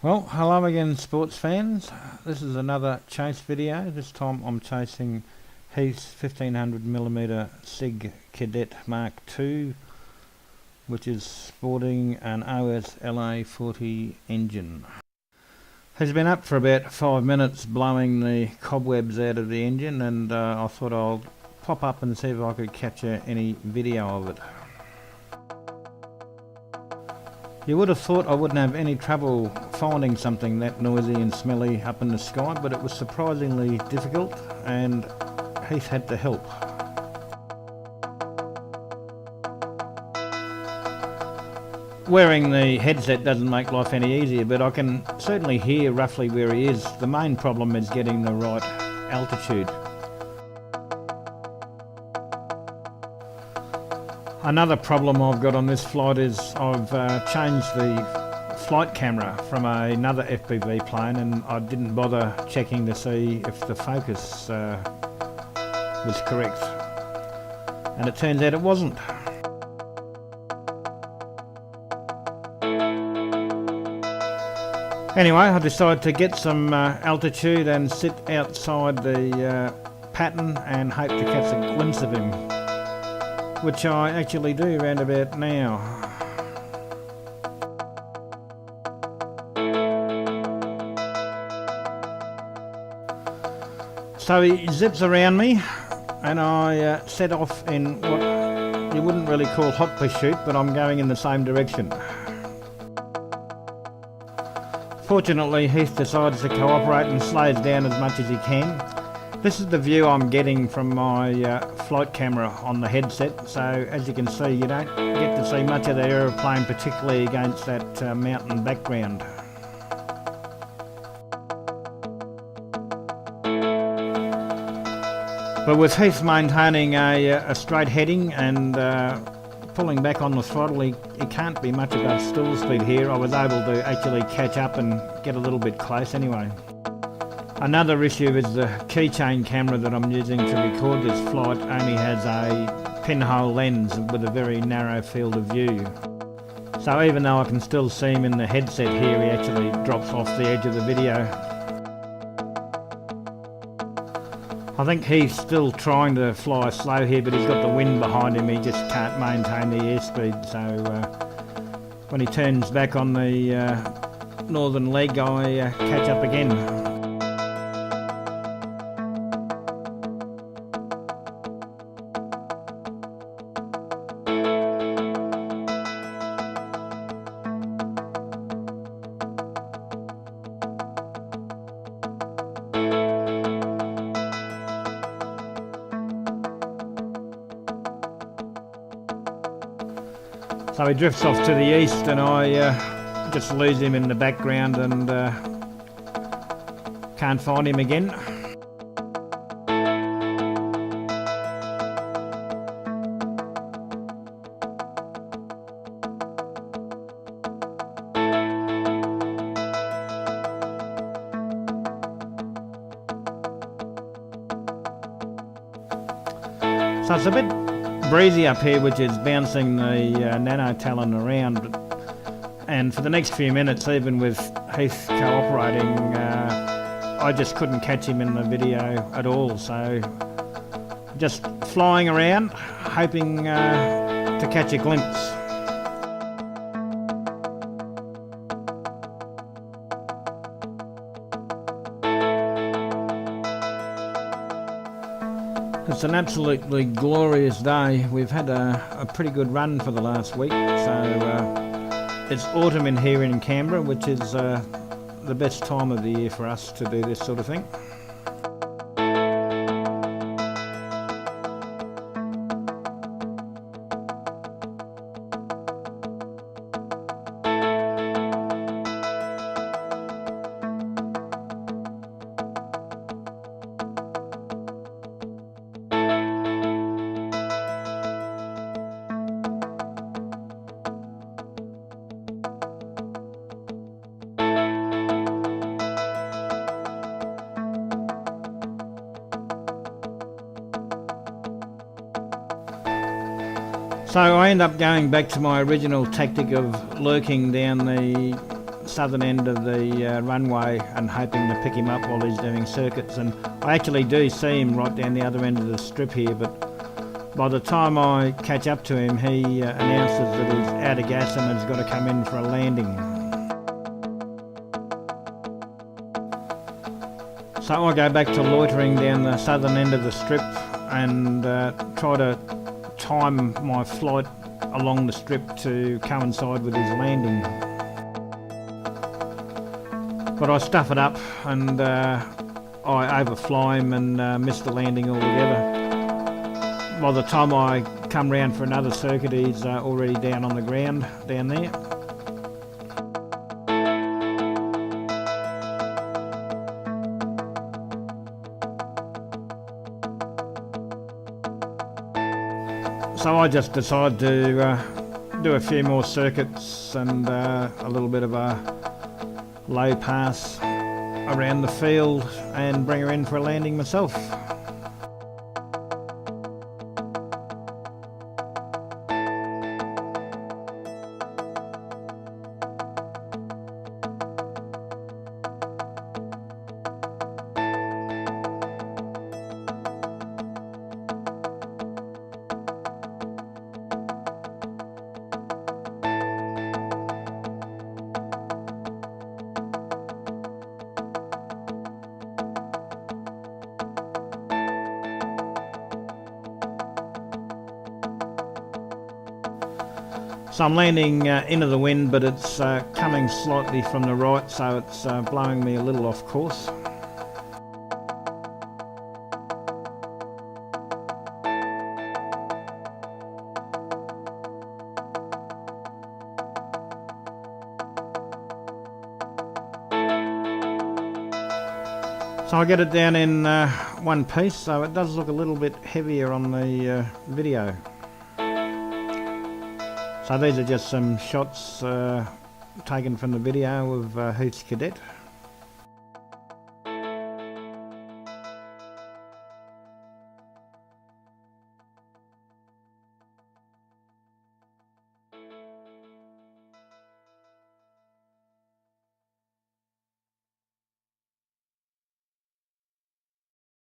Well, hello again, sports fans. This is another chase video. This time I'm chasing Heath's 1500mm SIG Kadet Mark II, which is sporting an OS LA40 engine. He's been up for about 5 minutes blowing the cobwebs out of the engine, and I thought I'll pop up and see if I could capture any video of it. You would have thought I wouldn't have any trouble finding something that noisy and smelly up in the sky, but it was surprisingly difficult, and Heath had to help. Wearing the headset doesn't make life any easier, but I can certainly hear roughly where he is. The main problem is getting the right altitude. Another problem I've got on this flight is I've changed the flight camera from another FPV plane, and I didn't bother checking to see if the focus was correct, and it turns out it wasn't. Anyway, I decided to get some altitude and sit outside the pattern and hope to catch a glimpse of him, which I actually do round about now. So he zips around me, and I set off in what you wouldn't really call hot pursuit, but I'm going in the same direction. Fortunately, Heath decides to cooperate and slows down as much as he can. This is the view I'm getting from my flight camera on the headset, so as you can see, you don't get to see much of the aeroplane, particularly against that mountain background. But with Heath maintaining a straight heading and pulling back on the throttle, he can't be much above stall speed here. I was able to actually catch up and get a little bit close anyway. Another issue is the keychain camera that I'm using to record this flight only has a pinhole lens with a very narrow field of view. So even though I can still see him in the headset here, he actually drops off the edge of the video. I think he's still trying to fly slow here, but he's got the wind behind him. He just can't maintain the airspeed, so when he turns back on the northern leg, I catch up again. So he drifts off to the east, and I just lose him in the background and can't find him again. So it's a bit breezy up here, which is bouncing the Nano Talon around, and for the next few minutes, even with Heath cooperating, I just couldn't catch him in the video at all, so just flying around hoping to catch a glimpse. It's an absolutely glorious day. We've had a pretty good run for the last week, so it's autumn in here in Canberra, which is the best time of the year for us to do this sort of thing. So I end up going back to my original tactic of lurking down the southern end of the runway and hoping to pick him up while he's doing circuits, and I actually do see him right down the other end of the strip here, but by the time I catch up to him, he announces that he's out of gas and has got to come in for a landing. So I go back to loitering down the southern end of the strip and try to time my flight along the strip to coincide with his landing. But I stuff it up and I overfly him and miss the landing altogether. By the time I come round for another circuit, he's already down on the ground down there. So I just decided to do a few more circuits and a little bit of a low pass around the field and bring her in for a landing myself. So I'm landing into the wind, but it's coming slightly from the right, so it's blowing me a little off course. So I get it down in one piece, so it does look a little bit heavier on the video. So these are just some shots taken from the video of Heath's Kadet.